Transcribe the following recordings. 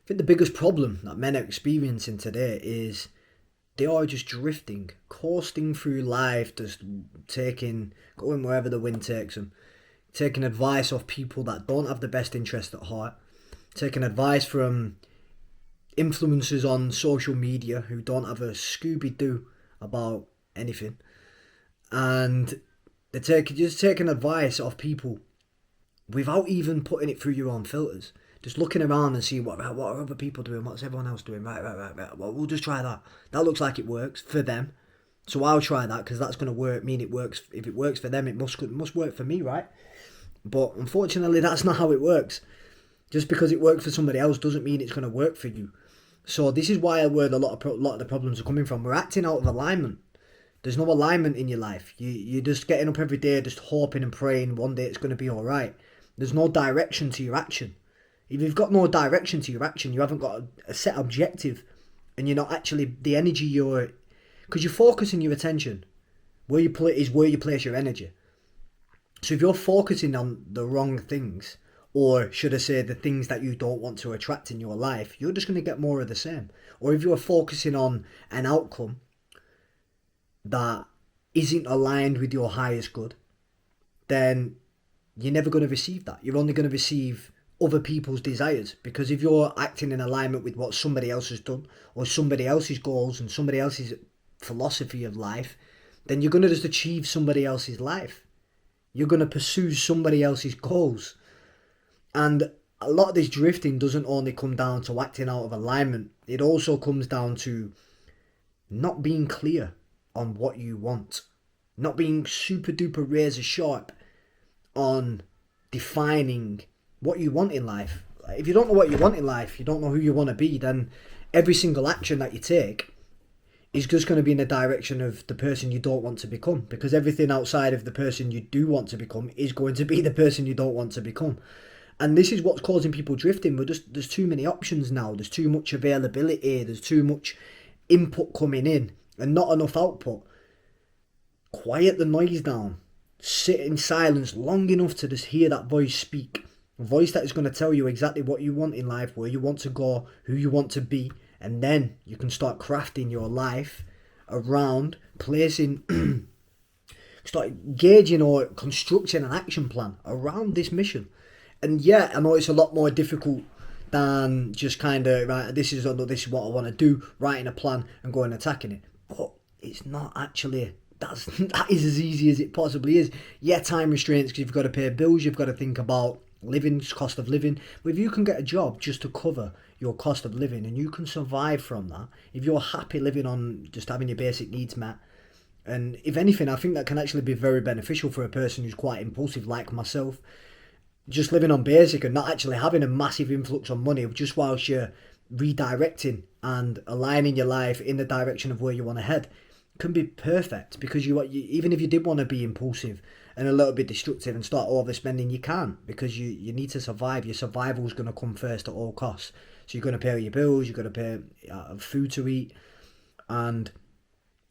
think the biggest problem that men are experiencing today is they are just drifting, coasting through life, just going wherever the wind takes them, taking advice off people that don't have the best interest at heart, taking advice from influencers on social media who don't have a Scooby-Doo about anything, and just taking advice off people without even putting it through your own filters. Just looking around and see what are other people doing, what's everyone else doing. Right. Well, we'll just try that. That looks like it works for them, so I'll try that because that's going to work. Mean it works. If it works for them, it must work for me, right? But unfortunately, that's not how it works. Just because it worked for somebody else doesn't mean it's going to work for you. So this is why where a lot of the problems are coming from. We're acting out of alignment. There's no alignment in your life. You're just getting up every day, just hoping and praying one day it's going to be all right. There's no direction to your action. If you've got no direction to your action, you haven't got a set objective, and you're not actually the energy because you're focusing your attention where you place your energy. So if you're focusing on the wrong things, or should I say the things that you don't want to attract in your life, you're just going to get more of the same. Or if you're focusing on an outcome that isn't aligned with your highest good, then you're never going to receive that. You're only going to receive other people's desires, because if you're acting in alignment with what somebody else has done, or somebody else's goals and somebody else's philosophy of life, then you're going to just achieve somebody else's life. You're going to pursue somebody else's goals. And a lot of this drifting doesn't only come down to acting out of alignment. It also comes down to not being clear on what you want. Not being super duper razor sharp on defining what you want in life. If you don't know what you want in life, you don't know who you want to be, then every single action that you take is just going to be in the direction of the person you don't want to become, because everything outside of the person you do want to become is going to be the person you don't want to become. And this is what's causing people drifting. There's too many options now. There's too much availability. There's too much input coming in and not enough output. Quiet the noise down. Sit in silence long enough to just hear that voice speak. A voice that is going to tell you exactly what you want in life, where you want to go, who you want to be. And then you can start crafting your life around start gauging or constructing an action plan around this mission. And yeah, I know it's a lot more difficult than just kind of, right, this is what I want to do, writing a plan and going and attacking it. But it's not actually, that is as easy as it possibly is. Yeah, time restraints, because you've got to pay bills, you've got to think about cost of living. But if you can get a job just to cover your cost of living and you can survive from that, if you're happy living on just having your basic needs met, and if anything, I think that can actually be very beneficial for a person who's quite impulsive like myself. Just living on basic and not actually having a massive influx on money, just whilst you're redirecting and aligning your life in the direction of where you want to head, can be perfect. Because you even if you did want to be impulsive and a little bit destructive and start overspending, you can't, because you need to survive. Your survival is going to come first at all costs. So you're going to pay your bills, you're going to pay food to eat, and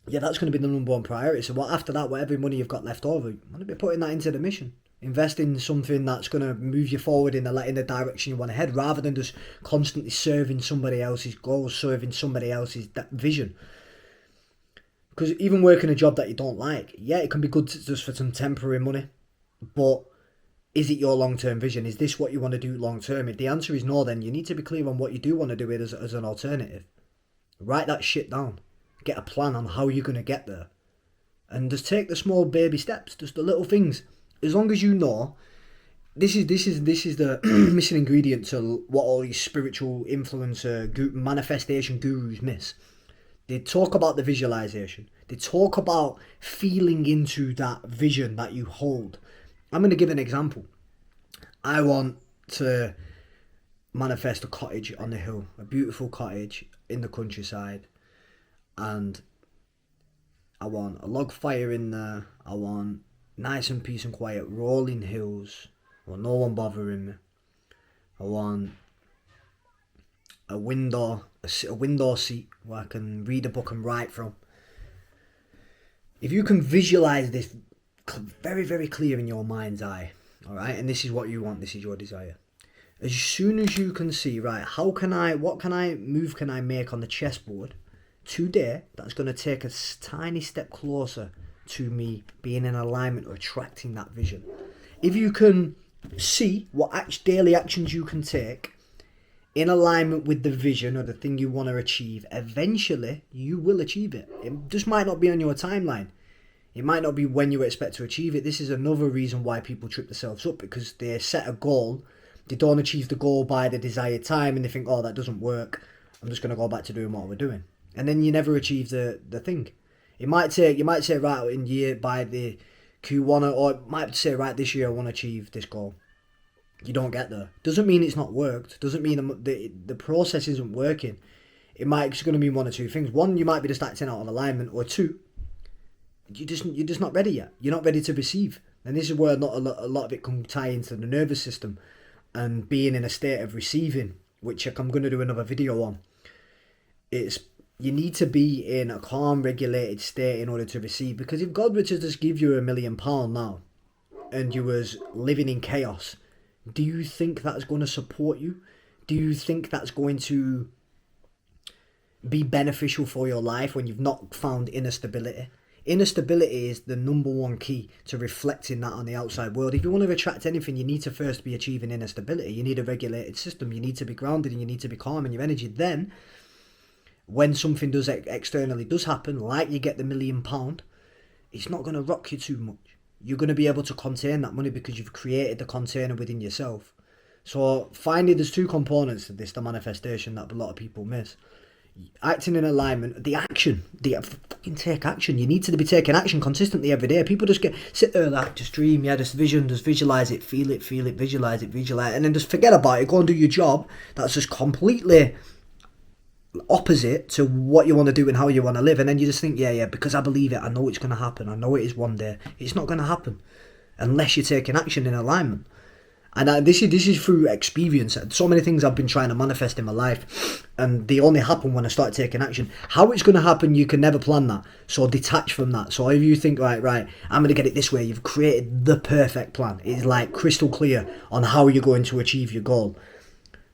yeah, that's going to be the number one priority. So after that, whatever money you've got left over, you want to be putting that into the mission. Invest in something that's going to move you forward in the direction you want to head, rather than just constantly serving somebody else's goals, serving somebody else's vision. Because even working a job that you don't like, yeah, it can be good just for some temporary money, but is it your long-term vision? Is this what you want to do long-term? If the answer is no, then you need to be clear on what you do want to do it as an alternative. Write that shit down. Get a plan on how you're going to get there. And just take the small baby steps, just the little things. As long as you know, this is the missing ingredient to what all these spiritual influencer manifestation gurus miss. They talk about the visualization. They talk about feeling into that vision that you hold. I'm going to give an example. I want to manifest a cottage on the hill, a beautiful cottage in the countryside, and I want a log fire in there. I want nice and peace and quiet, rolling hills, or no one bothering me. I want a window seat where I can read a book and write from. If you can visualize this very, very clear in your mind's eye, all right, and this is what you want, this is your desire, As soon as you can see, right, what move can I make on the chessboard today that's going to take a tiny step closer to me being in alignment or attracting that vision. If you can see what daily actions you can take in alignment with the vision or the thing you want to achieve, eventually you will achieve it. It just might not be on your timeline. It might not be when you expect to achieve it. This is another reason why people trip themselves up, because they set a goal, they don't achieve the goal by the desired time, and they think, oh, that doesn't work, I'm just going to go back to doing what we're doing. And then you never achieve the thing. You might say, right, in year, by the Q1, or it might say, right, this year I want to achieve this goal. You don't get there. Doesn't mean it's not worked. Doesn't mean the process isn't working. It might just going to mean one or two things. One, you might be just acting out of alignment, or two, you're just not ready yet. You're not ready to receive. And this is where a lot of it can tie into the nervous system and being in a state of receiving, which I'm going to do another video on. You need to be in a calm, regulated state in order to receive. Because if God were to just give you £1 million now and you was living in chaos, do you think that's going to support you? Do you think that's going to be beneficial for your life when you've not found inner stability? Inner stability is the number one key to reflecting that on the outside world. If you want to attract anything, you need to first be achieving inner stability. You need a regulated system. You need to be grounded and you need to be calm in your energy. Then, when something externally does happen, like you get the £1 million, it's not going to rock you too much. You're going to be able to contain that money because you've created the container within yourself. So finally, there's two components to this, the manifestation, that a lot of people miss. Acting in alignment, the action, fucking take action. You need to be taking action consistently every day. People just sit there like, just dream, just vision, just visualize it, feel it, visualize it, and then just forget about it, go and do your job. That's just completely opposite to what you want to do and how you want to live. And then you just think, because I believe it, I know it's going to happen, I know it is one day. It's not going to happen unless you're taking action in alignment. And this is through experience. So many things I've been trying to manifest in my life, and they only happen when I start taking action. How it's going to happen, you can never plan that. So detach from that. So if you think, right, I'm going to get it this way, you've created the perfect plan. It's like crystal clear on how you're going to achieve your goal.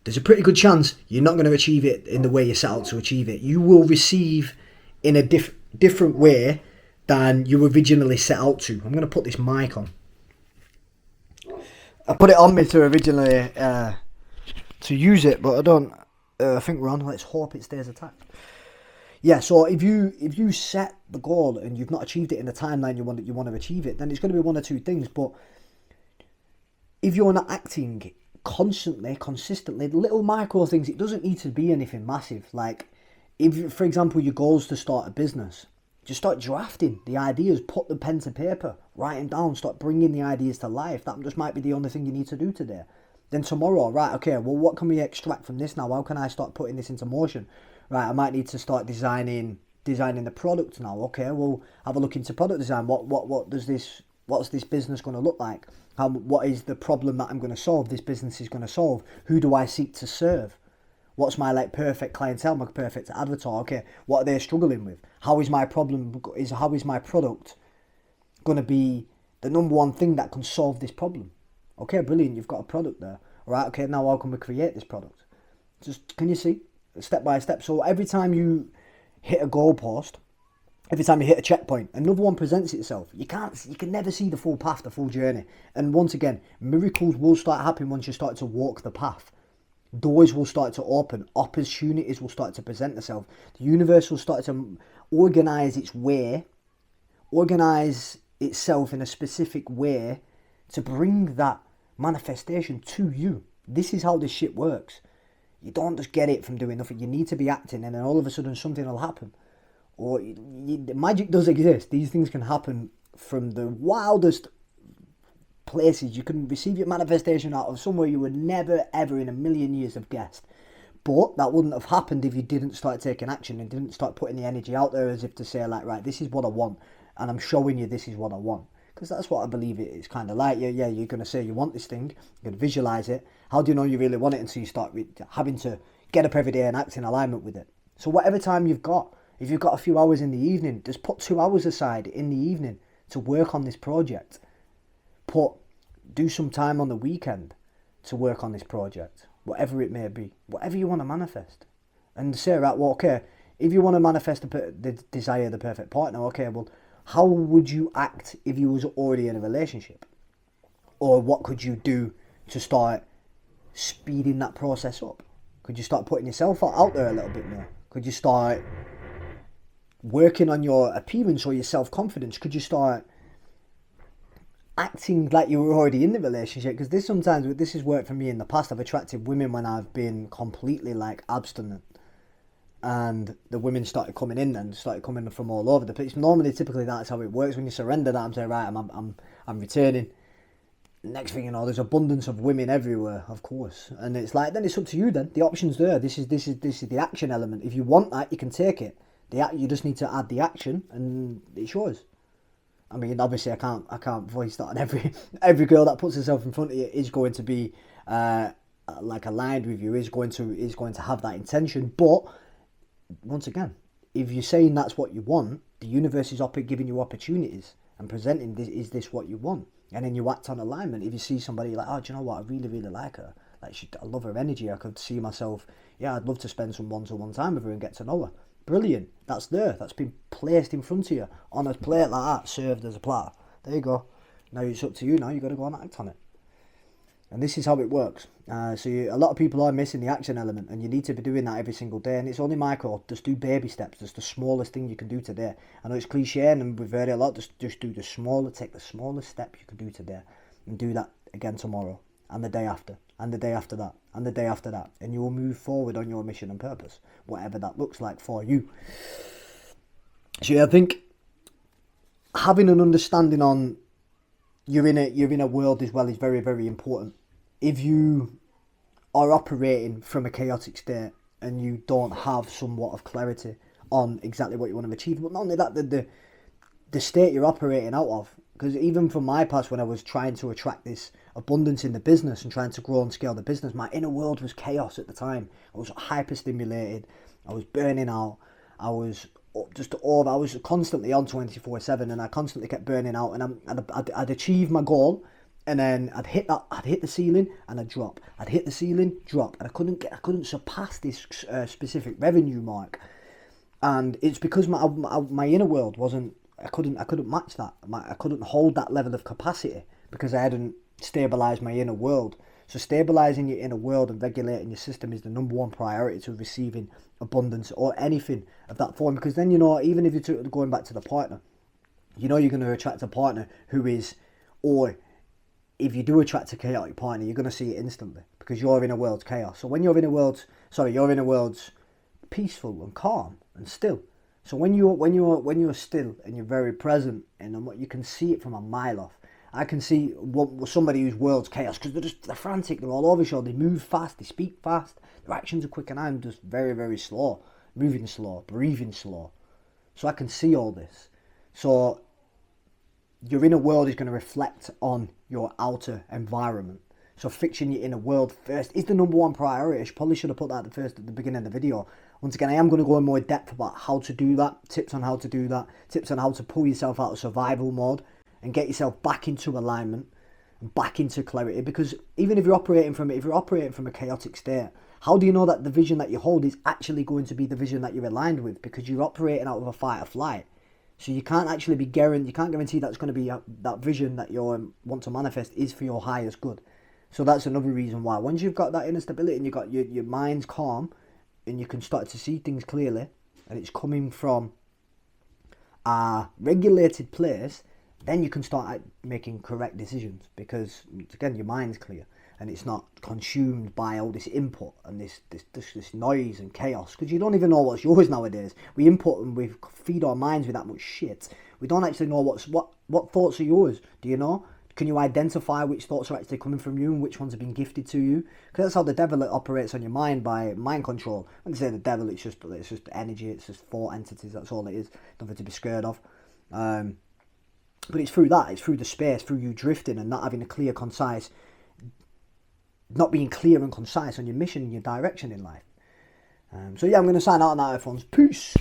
There's a pretty good chance you're not going to achieve it in the way you set out to achieve it. You will receive in a different way than you originally set out to. I'm going to put this mic on. I put it on me to originally to use it, but I don't. I think we're on. Let's hope it stays attached. Yeah. So if you set the goal and you've not achieved it in the timeline you want to achieve it, then it's going to be one or two things. But if you're not acting constantly, consistently, little micro things, it doesn't need to be anything massive. Like if, for example, your goal is to start a business. Just start drafting the ideas, put the pen to paper, write them down, start bringing the ideas to life. That just might be the only thing you need to do today. Then tomorrow, right, okay, well, what can we extract from this now? How can I start putting this into motion? Right, I might need to start designing the product now. Okay, well, have a look into product design. What's this business going to look like? What is the problem that I'm going to solve, this business is going to solve? Who do I seek to serve? What's my perfect clientele, my perfect avatar? Okay, what are they struggling with? How is my product going to be the number one thing that can solve this problem? Okay, brilliant, you've got a product there. All right, okay, now how can we create this product? Just, can you see? Step by step. So every time you hit a goalpost, every time you hit a checkpoint, another one presents itself. You can never see the full path, the full journey. And once again, miracles will start happening once you start to walk the path. Doors will start to open, opportunities will start to present themselves. The universe will start to organise itself in a specific way to bring that manifestation to you. This is how this shit works. You don't just get it from doing nothing. You need to be acting, and then all of a sudden something will happen. Or magic does exist. These things can happen from the wildest places. You can receive your manifestation out of somewhere you would never ever in a million years have guessed. But that wouldn't have happened if you didn't start taking action and didn't start putting the energy out there as if to say, like, right, this is what I want, and I'm showing you this is what I want. Because that's what I believe it's kind of like. Yeah, you're going to say you want this thing, you're going to visualize it. How do you know you really want it until you start having to get up every day and act in alignment with it? So whatever time you've got, if you've got a few hours in the evening, just put 2 hours aside in the evening to work on this project. Do some time on the weekend to work on this project, whatever it may be, whatever you want to manifest. And say, right, well, okay, if you want to manifest the desire, the perfect partner, okay, well, how would you act if you was already in a relationship? Or what could you do to start speeding that process up? Could you start putting yourself out there a little bit more? Could you start working on your appearance or your self-confidence? Could you start acting like you were already in the relationship? Because this has worked for me in the past. I've attracted women when I've been completely like abstinent, and the women started coming in and started coming from all over the place. Normally, typically, that's how it works. When you surrender that, I'm saying, right, I'm returning. Next thing you know, there's abundance of women everywhere, of course, and it's like, then it's up to you. Then the option's there. This is the action element. If you want that, you can take it. You just need to add the action, and it's yours. I mean, obviously, I can't voice that on every girl that puts herself in front of you is going to be like aligned with you, is going to have that intention. But once again, if you're saying that's what you want, the universe is giving you opportunities and presenting this. Is this what you want? And then you act on alignment. If you see somebody like, oh, do you know what? I really, really like her. Like, I love her energy. I could see myself. Yeah, I'd love to spend some one-to-one time with her and get to know her. Brilliant. That's there. That's been placed in front of you on a plate like that, served as a platter. There you go. Now it's up to you. Now you got to go and act on it. And this is how it works. A lot of people are missing the action element, and you need to be doing that every single day. And it's only micro. Just do baby steps. That's the smallest thing you can do today. I know it's cliche, and we've heard it a lot. Just do the smaller. Take the smallest step you can do today, and do that again tomorrow, and the day after, and the day after that, and the day after that, and you will move forward on your mission and purpose, whatever that looks like for you. So yeah, I think having an understanding on you're in a world as well is very, very important. If you are operating from a chaotic state and you don't have somewhat of clarity on exactly what you want to achieve, but not only that, the state you're operating out of, because even from my past, when I was trying to attract this abundance in the business and trying to grow and scale the business, my inner world was chaos at the time. I was hyper-stimulated, I was burning out, I was constantly on 24/7, and I constantly kept burning out, and I'd achieve my goal, and then I'd hit the ceiling and I'd drop. I'd hit the ceiling, drop, and I couldn't surpass this specific revenue mark, and it's because my inner world wasn't. I couldn't match that. I couldn't hold that level of capacity because I hadn't stabilized my inner world. So stabilizing your inner world and regulating your system is the number one priority to receiving abundance or anything of that form. Because then, even if you're going back to the partner, you're going to attract a partner who is, or if you do attract a chaotic partner, you're going to see it instantly because your inner world's chaos. So when your inner world's peaceful and calm and still. So when you're still and you're very present, and you can see it from a mile off. I can see somebody whose world's chaos because they're frantic, they're all over each other, they move fast, they speak fast, their actions are quick, and I'm just very, very slow, moving slow, breathing slow. So I can see all this. So your inner world is going to reflect on your outer environment. So fixing your inner world first is the number one priority. I probably should have put that at the beginning of the video. Once again, I am going to go in more depth about how to do that, tips on how to do that, tips on how to pull yourself out of survival mode and get yourself back into alignment and back into clarity. Because even if you're operating from a chaotic state, how do you know that the vision that you hold is actually going to be the vision that you're aligned with? Because you're operating out of a fight or flight. So you can't actually guarantee that's going to be that vision that you want to manifest is for your highest good. So that's another reason why. Once you've got that inner stability and you've got your mind's calm and you can start to see things clearly, and it's coming from a regulated place, then you can start making correct decisions because, again, your mind's clear and it's not consumed by all this input and this noise and chaos, because you don't even know what's yours nowadays. We input and we feed our minds with that much shit. We don't actually know what thoughts are yours. Do you know? Can you identify which thoughts are actually coming from you and which ones have been gifted to you? Because that's how the devil operates on your mind, by mind control. When they say the devil, it's just energy, it's just thought entities, that's all it is. Nothing to be scared of. But it's through that, it's through the space, through you drifting and not having a clear, concise, not being clear and concise on your mission and your direction in life. So yeah, I'm going to sign out on that, iPhones. Peace!